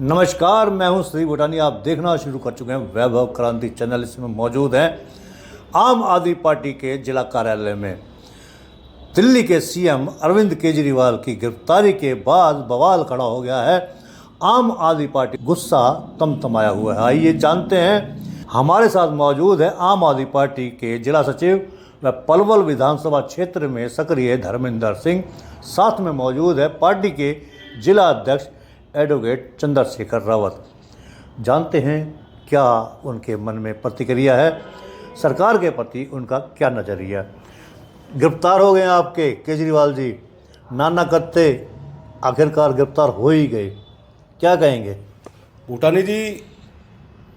नमस्कार, मैं हूं श्री भूटानी। आप देखना शुरू कर चुके हैं वैभव क्रांति चैनल। इसमें मौजूद हैं आम आदमी पार्टी के जिला कार्यालय में। दिल्ली के सीएम अरविंद केजरीवाल की गिरफ्तारी के बाद बवाल खड़ा हो गया है। आम आदमी पार्टी गुस्सा तमतमाया हुआ है। आइए जानते हैं। हमारे साथ मौजूद है आम आदमी पार्टी के जिला सचिव व पलवल विधानसभा क्षेत्र में सक्रिय धर्मेंद्र सिंह। साथ में मौजूद है पार्टी के जिला अध्यक्ष एडवोकेट चंद्रशेखर रावत। जानते हैं क्या उनके मन में प्रतिक्रिया है, सरकार के प्रति उनका क्या नज़रिया। गिरफ्तार हो गए आपके केजरीवाल जी, नाना कत्ते आखिरकार गिरफ्तार हो ही गए, क्या कहेंगे? भूटानी जी,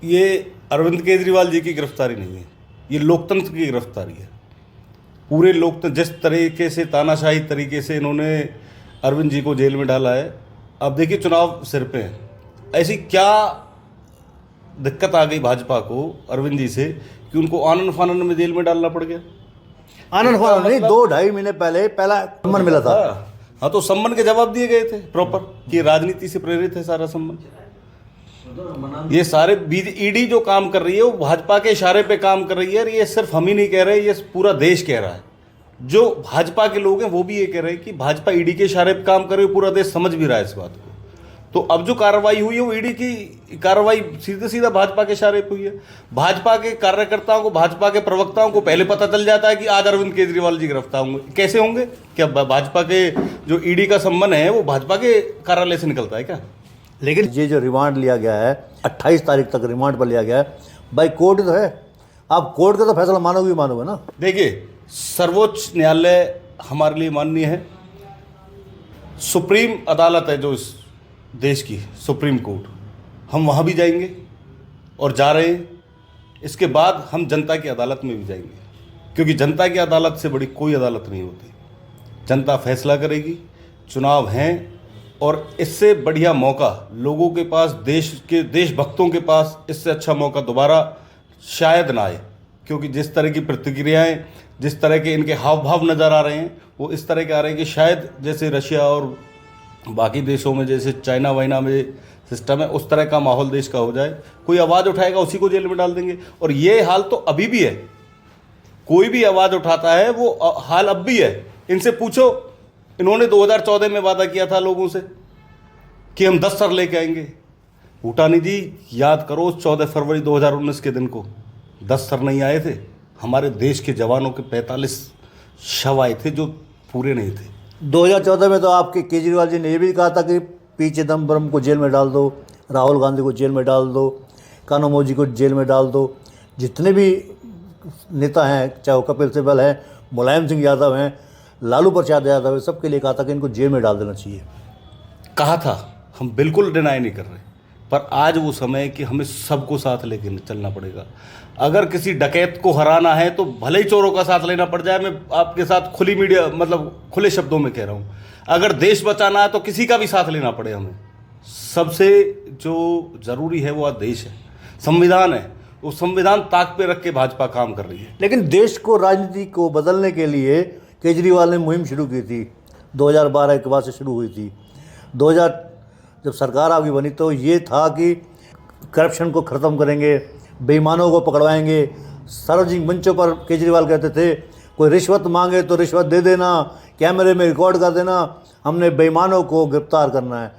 ये अरविंद केजरीवाल जी की गिरफ्तारी नहीं है, ये लोकतंत्र की गिरफ्तारी है। पूरे लोकतंत्र जिस तरीके से तानाशाही तरीके से इन्होंने अरविंद जी को जेल में डाला है। अब देखिए, चुनाव सिर पे है, ऐसी क्या दिक्कत आ गई भाजपा को अरविंद जी से कि उनको आनंद फानंद में जेल में डालना पड़ गया। आनंद फानंद नहीं, 2-2.5 महीने पहले पहला सम्मन मिला था। हाँ, तो सम्मन के जवाब दिए गए थे प्रॉपर कि राजनीति से प्रेरित है सारा सम्मन। ये सारे ईडी जो काम कर रही है वो भाजपा के इशारे पे काम कर रही है। और ये सिर्फ हम ही नहीं कह रहे, ये पूरा देश कह रहा है। जो भाजपा के लोग हैं वो भी ये कह रहे हैं कि भाजपा ईडी के इशारे पे काम कर रही है। पूरा देश समझ भी रहा है इस बात को। तो अब जो कार्रवाई हुई है वो ईडी की कार्रवाई सीधे सीधा भाजपा के इशारे पे हुई है। भाजपा के कार्यकर्ताओं को, भाजपा के प्रवक्ताओं को पहले पता चल जाता है कि आज अरविंद केजरीवाल जी गिरफ्तार होंगे। कैसे होंगे? क्या भाजपा के जो ईडी का सम्मन है वो भाजपा के कार्यालय से निकलता है क्या? लेकिन ये जो रिमांड लिया गया है, 28 तारीख तक रिमांड पर लिया गया है, भाई कोर्ट तो है। आप कोर्ट का तो फैसला मानोगे ही मानोगे ना। देखिए, सर्वोच्च न्यायालय हमारे लिए माननीय है। सुप्रीम अदालत है जो इस देश की, सुप्रीम कोर्ट। हम वहाँ भी जाएंगे और जा रहे हैं। इसके बाद हम जनता की अदालत में भी जाएंगे, क्योंकि जनता की अदालत से बड़ी कोई अदालत नहीं होती। जनता फैसला करेगी। चुनाव हैं और इससे बढ़िया मौका लोगों के पास, देशभक्तों के पास इससे अच्छा मौका दोबारा शायद ना आए। क्योंकि जिस तरह की प्रतिक्रियाएं, जिस तरह के इनके हाव भाव नज़र आ रहे हैं वो इस तरह के आ रहे हैं कि शायद जैसे रशिया और बाकी देशों में, जैसे चाइना वाइना में सिस्टम है, उस तरह का माहौल देश का हो जाए। कोई आवाज़ उठाएगा उसी को जेल में डाल देंगे। और ये हाल तो अभी भी है। कोई भी आवाज़ उठाता है वो हाल अब भी है। इनसे पूछो, इन्होंने 2014 में वादा किया था लोगों से कि हम 10 सर लेके आएंगे। भूटानी जी, याद करो 14 फरवरी 2019 के दिन को 10 सर नहीं आए थे। हमारे देश के जवानों के 45 शव आए थे जो पूरे नहीं थे। 2014 में तो आपके केजरीवाल जी ने ये भी कहा था कि पी चिदम्बरम को जेल में डाल दो, राहुल गांधी को जेल में डाल दो, कानोमो जी को जेल में डाल दो। जितने भी नेता हैं, चाहे वो कपिल सिब्बल हैं, मुलायम सिंह यादव हैं, लालू प्रसाद यादव है, सबके लिए कहा था कि इनको जेल में डाल देना चाहिए। कहा था, हम बिल्कुल डिनाई नहीं कर रहे। पर आज वो समय है कि हमें सबको साथ लेके चलना पड़ेगा। अगर किसी डकैत को हराना है तो भले ही चोरों का साथ लेना पड़ जाए। मैं आपके साथ खुली मीडिया, मतलब खुले शब्दों में कह रहा हूँ, अगर देश बचाना है तो किसी का भी साथ लेना पड़े हमें। सबसे जो ज़रूरी है वो आज देश है, संविधान है। वो संविधान ताक पे रख के भाजपा काम कर रही है। लेकिन देश को, राजनीति को बदलने के लिए केजरीवाल ने मुहिम शुरू की थी। 2012 के बाद से शुरू हुई थी। 2000 जब सरकार आपकी बनी तो ये था कि करप्शन को ख़त्म करेंगे, बेईमानों को पकड़वाएंगे। सार्वजनिक मंचों पर केजरीवाल कहते थे कोई रिश्वत मांगे तो रिश्वत दे देना, कैमरे में रिकॉर्ड कर देना, हमने बेईमानों को गिरफ्तार करना है।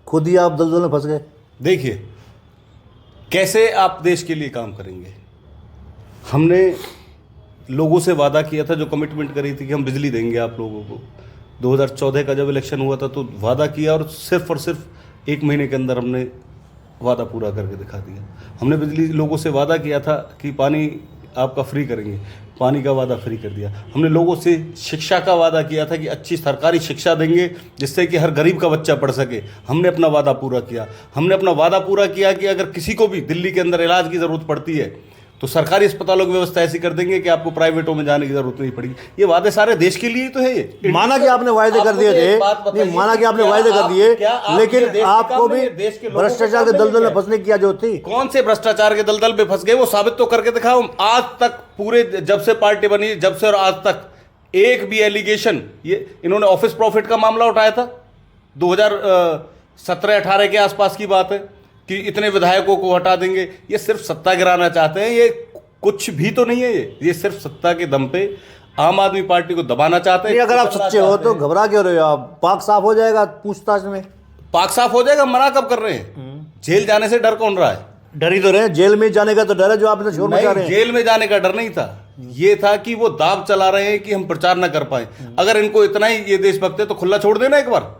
खुद ही आप दलदल में फंस गए। देखिए, कैसे आप देश के लिए काम करेंगे। हमने लोगों से वादा किया था, जो कमिटमेंट करी थी कि हम बिजली देंगे आप लोगों को। 2014 का जब इलेक्शन हुआ था तो वादा किया और सिर्फ 1 महीने के अंदर हमने वादा पूरा करके दिखा दिया। हमने बिजली लोगों से वादा किया था कि पानी आपका फ्री करेंगे, पानी का वादा फ्री कर दिया। हमने लोगों से शिक्षा का वादा किया था कि अच्छी सरकारी शिक्षा देंगे जिससे कि हर गरीब का बच्चा पढ़ सके। हमने अपना वादा पूरा किया। हमने अपना वादा पूरा किया कि अगर किसी को भी दिल्ली के अंदर इलाज की ज़रूरत पड़ती है तो सरकारी अस्पतालों की व्यवस्था ऐसी कर देंगे कि आपको प्राइवेटों में जाने की जरूरत नहीं पड़ेगी। ये वादे सारे देश के लिए तो है। ये माना कि आपने वायदे कर दिए थे, नहीं माना कि आपने वायदे कर दिए, लेकिन आपको भी भ्रष्टाचार के दलदल में फंसने की जरूरत थी। कौन से भ्रष्टाचार के दलदल में फंस गए वो साबित तो करके दिखाओ। आज तक पूरे जब से पार्टी बनी, जब से और आज तक एक भी एलिगेशन, ये इन्होंने ऑफिस प्रॉफिट का मामला उठाया था 17-18 के आसपास की बात है कि इतने विधायकों को हटा देंगे। ये सिर्फ सत्ता गिराना चाहते हैं, ये कुछ भी तो नहीं है। ये सिर्फ सत्ता के दम पे आम आदमी पार्टी को दबाना चाहते हैं। अगर आप सच्चे हो तो घबरा क्यों रहे हो आप? पाक साफ हो जाएगा पूछताछ में। पाक साफ हो जाएगा, मना कब कर रहे हैं? जेल जाने से डर कौन रहा है? डर ही तो रहे हैं, जेल में जाने का तो डर है जो आपने शोर मचा रहे हैं। जेल में जाने का डर नहीं था, ये था कि वो दाव चला रहे हैं कि हम प्रचार न कर पाए। अगर इनको इतना ही ये देशभक्त है तो खुला छोड़ देना एक बार।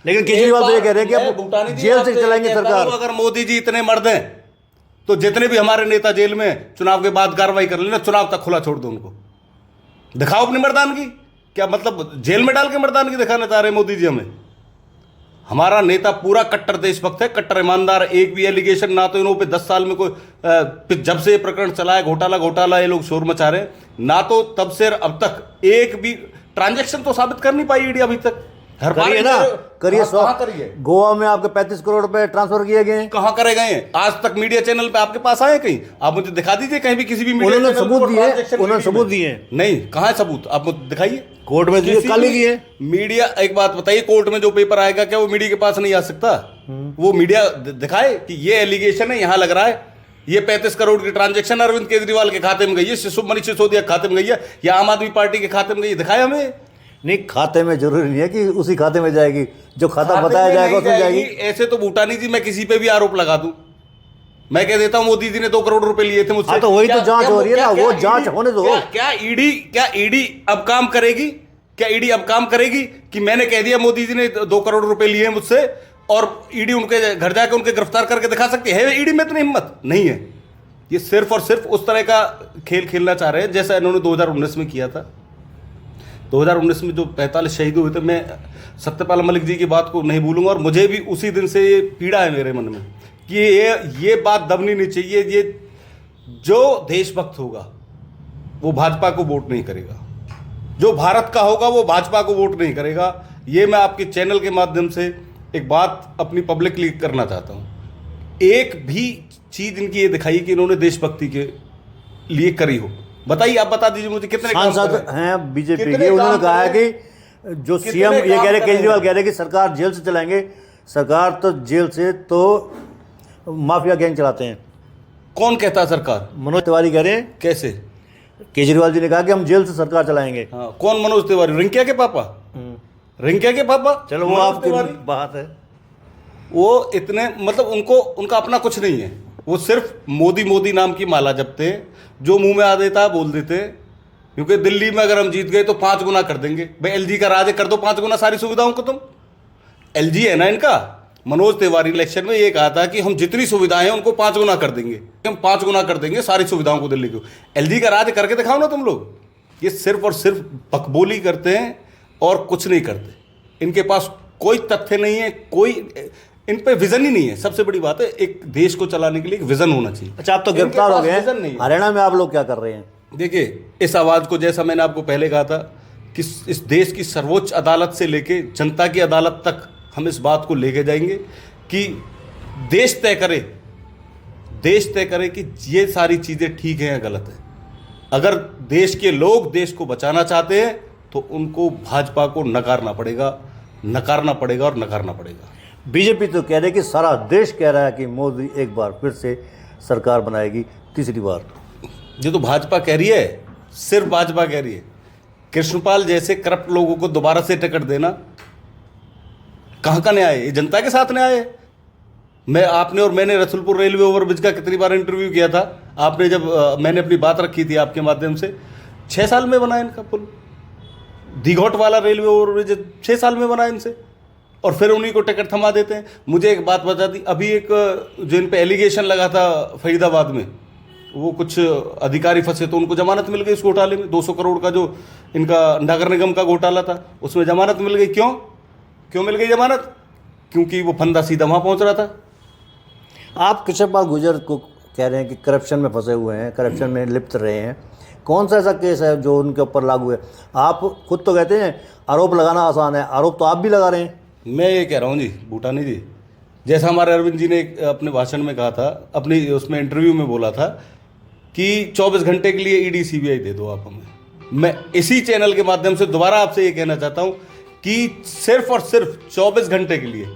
लेकिन केजरीवाल तो ये कह रहे हैं कि अब जेल से चलाएंगे सरकार। अगर मोदी जी इतने मर्द हैं तो जितने भी हमारे नेता जेल में चुनाव के बाद कार्रवाई कर लेना, चुनाव तक खुला छोड़ दो उनको। दिखाओ अपनी मर्दानगी। क्या मतलब जेल में डाल के मर्दानगी दिखाना चाह रहे हैं मोदी जी हमें? हमारा नेता पूरा कट्टर देशभक्त है, कट्टर ईमानदार। एक भी एलिगेशन ना तो इन्हों पे 10 साल में कोई, जब से ये प्रकरण चला है घोटाला ये लोग शोर मचा रहे हैं, ना तो तब से अब तक एक भी ट्रांजैक्शन तो साबित कर नहीं पाई ईडी अभी तक। करिए ना, करिए। करिए। गोवा में आपके 35 करोड़ रुपए ट्रांसफर किए गए हैं। कहां करे गए हैं? आज तक मीडिया चैनल पे आपके पास आए कहीं? आप मुझे दिखा दीजिए कहीं भी, किसी भी मीडिया उन्होंने चैनल सबूत दिए, transaction उन्होंने मीडिया सबूत में। दिए। नहीं, कहां है सबूत? आप मुझे दिखाइए। कोर्ट में दिए, कल ही दिए। मीडिया, एक बात बताइए, कोर्ट में जो पेपर आएगा क्या वो मीडिया के पास नहीं आ सकता? वो मीडिया दिखाए कि ये एलिगेशन है, यहां लग रहा है ये 35 करोड़ की ट्रांजैक्शन अरविंद केजरीवाल के खाते में गई है, मनीष सिसोदिया के खाते में गई है, या आम आदमी पार्टी के खाते में गई है, दिखाए हमें। नहीं, खाते में जरूरी नहीं है कि उसी खाते में जाएगी, जो खाता बताया जाएगा उसमें जाएगी। ऐसे तो भूटानी जी मैं किसी पे भी आरोप लगा दूं, मैं कह देता हूं मोदी जी ने 2 करोड़ रुपए लिए थे मुझसे। हाँ, तो वही तो जांच हो रही है ना, वो जांच होने दो। क्या ईडी अब काम करेगी? क्या ईडी अब काम करेगी कि मैंने कह दिया मोदी जी ने 2 करोड़ रुपए लिए मुझसे, और ईडी उनके घर जाकर उनके गिरफ्तार करके दिखा सकती है? ईडी में इतनी हिम्मत नहीं है। ये सिर्फ और सिर्फ उस तरह का खेल खेलना चाह रहे हैं जैसा इन्होंने 2019 में किया था। 2019 में जो 45 शहीद हुए थे, मैं सत्यपाल मलिक जी की बात को नहीं भूलूंगा, और मुझे भी उसी दिन से ये पीड़ा है मेरे मन में कि ये बात दबनी नहीं चाहिए। ये जो देशभक्त होगा वो भाजपा को वोट नहीं करेगा, जो भारत का होगा वो भाजपा को वोट नहीं करेगा। ये मैं आपके चैनल के माध्यम से एक बात अपनी पब्लिकली करना चाहता हूँ। एक भी चीज इनकी ये दिखाई कि इन्होंने देशभक्ति के लिए करी हो। बताइए, आप बता दीजिए मुझे कितने सांसद हैं बीजेपी के, उन्होंने कहा है कि जो सीएम ये कह रहे, केजरीवाल कह रहे कि सरकार जेल से चलाएंगे। सरकार तो जेल से तो माफिया गैंग चलाते हैं। कौन कहता है सरकार? मनोज तिवारी कह रहे हैं। कैसे? केजरीवाल जी ने कहा कि हम जेल से सरकार चलाएंगे। हाँ, कौन मनोज तिवारी? रिंकिया के पापा? रिंकिया के पापा? चलो वो आपकी बात है। वो इतने, मतलब उनका अपना कुछ नहीं है। वो सिर्फ मोदी नाम की माला जपते हैं, जो मुंह में आ देता है बोल देते हैं। क्योंकि दिल्ली में अगर हम जीत गए तो 5 गुना कर देंगे। भाई एलजी का राज है, कर दो 5 गुना सारी सुविधाओं को। तुम एलजी है ना इनका। मनोज तिवारी इलेक्शन में ये कहा था कि हम जितनी सुविधाएं हैं उनको 5 गुना कर देंगे, हम 5 गुना कर देंगे सारी सुविधाओं को दिल्ली को। एलजी का राज करके दिखाओ ना तुम लोग। ये सिर्फ और सिर्फ बकबोली करते हैं और कुछ नहीं करते। इनके पास कोई तथ्य नहीं है, कोई इन पे विजन ही नहीं है। सबसे बड़ी बात है, एक देश को चलाने के लिए एक विजन होना चाहिए। अच्छा, आप तो गिरफ्तार हो गए हैं, हरियाणा में आप लोग क्या कर रहे हैं? देखिए, इस आवाज को, जैसा मैंने आपको पहले कहा था कि इस देश की सर्वोच्च अदालत से लेके जनता की अदालत तक हम इस बात को लेके जाएंगे कि देश तय करे कि ये सारी चीजें ठीक हैं या गलत है। अगर देश के लोग देश को बचाना चाहते हैं तो उनको भाजपा को नकारना पड़ेगा और नकारना पड़ेगा। बीजेपी तो कह रहे कि सारा देश कह रहा है कि मोदी एक बार फिर से सरकार बनाएगी, तीसरी बार। ये तो भाजपा कह रही है, सिर्फ भाजपा कह रही है। कृष्णपाल जैसे करप्ट लोगों को दोबारा से टिकट देना कहां का न्याय है? ये जनता के साथ न्याय है। आपने और मैंने रसूलपुर रेलवे ओवरब्रिज का कितनी बार इंटरव्यू किया था। आपने जब मैंने अपनी बात रखी थी आपके माध्यम से, 6 साल में बना इनका पुल। दीघोट वाला रेलवे ओवरब्रिज 6 साल में बना इनसे, और फिर उन्हीं को टिकट थमा देते हैं। मुझे एक बात बता दी, अभी एक जो इन पे एलिगेशन लगा था फरीदाबाद में, वो कुछ अधिकारी फंसे तो उनको जमानत मिल गई उस घोटाले में। 200 करोड़ का जो इनका नगर निगम का घोटाला था उसमें जमानत मिल गई। क्यों मिल गई जमानत? क्योंकि वो फंदा सीधा वहां पहुंच रहा था। आप कृष्णपाल गुर्जर को कह रहे हैं कि करप्शन में फंसे हुए हैं, करप्शन में लिप्त रहे हैं। कौन सा ऐसा केस है जो उनके ऊपर लागू है? आप खुद तो कहते हैं आरोप लगाना आसान है, आरोप तो आप भी लगा रहे हैं। मैं ये कह रहा हूँ जी भूटानी जी, जैसा हमारे अरविंद जी ने अपने भाषण में कहा था, अपनी उसमें इंटरव्यू में बोला था कि 24 घंटे के लिए ईडी सीबीआई दे दो आप हमें। मैं इसी चैनल के माध्यम से दोबारा आपसे ये कहना चाहता हूँ कि सिर्फ और सिर्फ 24 घंटे के लिए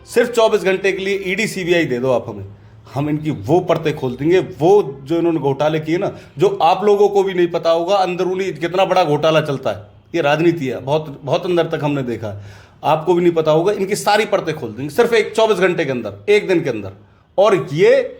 सिर्फ 24 घंटे के लिए ईडी सीबीआई दे दो आप हमें, हम इनकी वो परतें खोल देंगे, वो जो इन्होंने घोटाले किए ना, जो आप लोगों को भी नहीं पता होगा अंदरूनी कितना बड़ा घोटाला चलता है। ये राजनीति है, बहुत बहुत अंदर तक हमने देखा है, आपको भी नहीं पता होगा। इनकी सारी परतें खोल देंगे सिर्फ एक 24 घंटे के अंदर, एक दिन के अंदर। और ये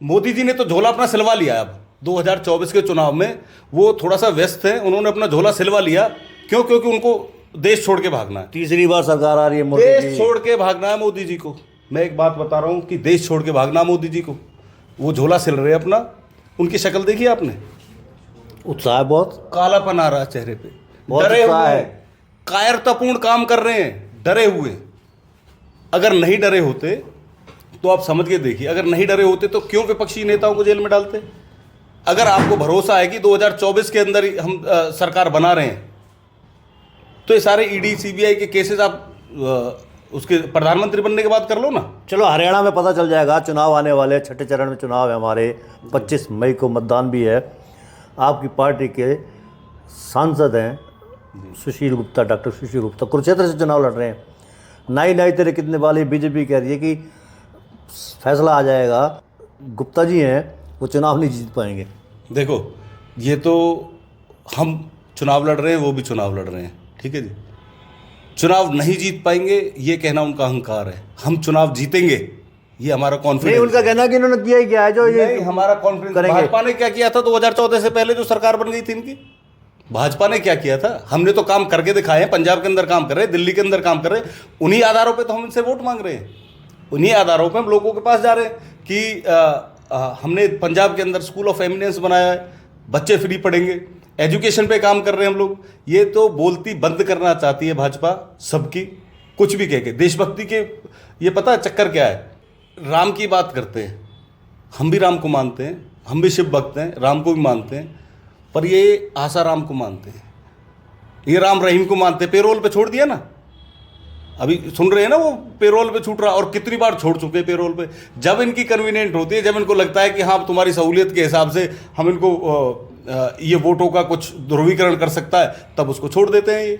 मोदी जी ने तो झोला अपना सिलवा लिया। अब 2024 के चुनाव में वो थोड़ा सा व्यस्त है, उन्होंने अपना झोला सिलवा लिया। क्यों? क्योंकि उनको देश छोड़ के भागना है। तीसरी बार सरकार आ रही है मोदी देश की। छोड़ के भागना है मोदी जी को। मैं एक बात बता रहा हूं कि देश छोड़ के भागना है मोदी जी को। वो झोला सिल रहे हैं अपना, उनकी शक्ल देखी आपने, उत्साह है बहुत, कालापन आ रहा है चेहरे पे, बहुत डरे उत्साह हुए है। हैं, कायरतापूर्ण काम कर रहे हैं, डरे हुए। अगर नहीं डरे होते तो आप समझ के देखिए, अगर नहीं डरे होते तो क्यों विपक्षी नेताओं को जेल में डालते? अगर आपको भरोसा है कि 2024 के अंदर ही हम सरकार बना रहे हैं, तो ये सारे ईडी सीबीआई के केसेस आप उसके प्रधानमंत्री बनने के बाद कर लो ना। चलो हरियाणा में पता चल जाएगा, चुनाव आने वाले, छठे चरण में चुनाव है हमारे, 25 मई को मतदान भी है। आपकी पार्टी के सांसद हैं सुशील गुप्ता, डॉक्टर सुशील गुप्ता, कुरुक्षेत्र से चुनाव लड़ रहे हैं। नाई नाई तेरे कितने वाली बीजेपी कह रही है कि फैसला आ जाएगा, गुप्ता जी हैं वो चुनाव नहीं जीत पाएंगे। देखो, ये तो हम चुनाव लड़ रहे हैं, वो भी चुनाव लड़ रहे हैं, ठीक है जी। चुनाव नहीं जीत पाएंगे ये कहना उनका अहंकार है, हम चुनाव जीतेंगे ये हमारा नहीं, कॉन्फिडेंस। उनका कहना है कि इन्होंने किया ही क्या है जो ये नहीं, हमारा कॉन्फिडेंस। करेंगे। भाजपा ने क्या किया था 2014 से पहले जो सरकार बन गई थी इनकी? भाजपा ने क्या किया था? हमने तो काम करके दिखाए हैं। पंजाब के अंदर काम कर रहे हैं, दिल्ली के अंदर काम कर रहे हैं। उन्हीं आधारों पे तो हम इनसे वोट मांग रहे हैं, उन्हीं आधारों पे हम लोगों के पास जा रहे हैं कि हमने पंजाब के अंदर स्कूल ऑफ एमिनेंस बनाया है, बच्चे फ्री पढ़ेंगे, एजुकेशन पे काम कर रहे हैं हम लोग। ये तो बोलती बंद करना चाहती है भाजपा सबकी, कुछ भी कह के। देशभक्ति के ये पता है चक्कर क्या है? राम की बात करते हैं, हम भी राम को मानते हैं, हम भी शिव भक्त हैं, राम को भी मानते हैं, पर ये आशा राम को मानते हैं, ये राम रहीम को मानते हैं। पेरोल पे छोड़ दिया ना, अभी सुन रहे हैं ना, वो पेरोल पे छूट रहा, और कितनी बार छोड़ चुके हैं पेरोल पे। जब इनकी कन्वीनियंट होती है, जब इनको लगता है कि हाँ तुम्हारी सहूलियत के हिसाब से हम इनको ये वोटों का कुछ ध्रुवीकरण कर सकता है, तब उसको छोड़ देते हैं। ये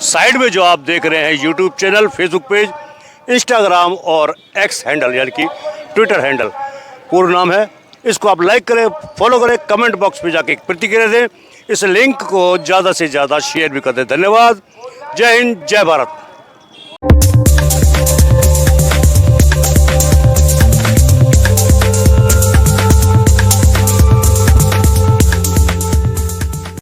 साइड में जो आप देख रहे हैं YouTube channel, Facebook page, Instagram और एक्स हैंडल यानी कि ट्विटर हैंडल, पूर्ण नाम है। इसको आप लाइक करें, फॉलो करें, कमेंट बॉक्स में जाके एक प्रतिक्रिया दें, इस लिंक को ज़्यादा से ज़्यादा शेयर भी कर दें। धन्यवाद। जय हिंद, जय भारत।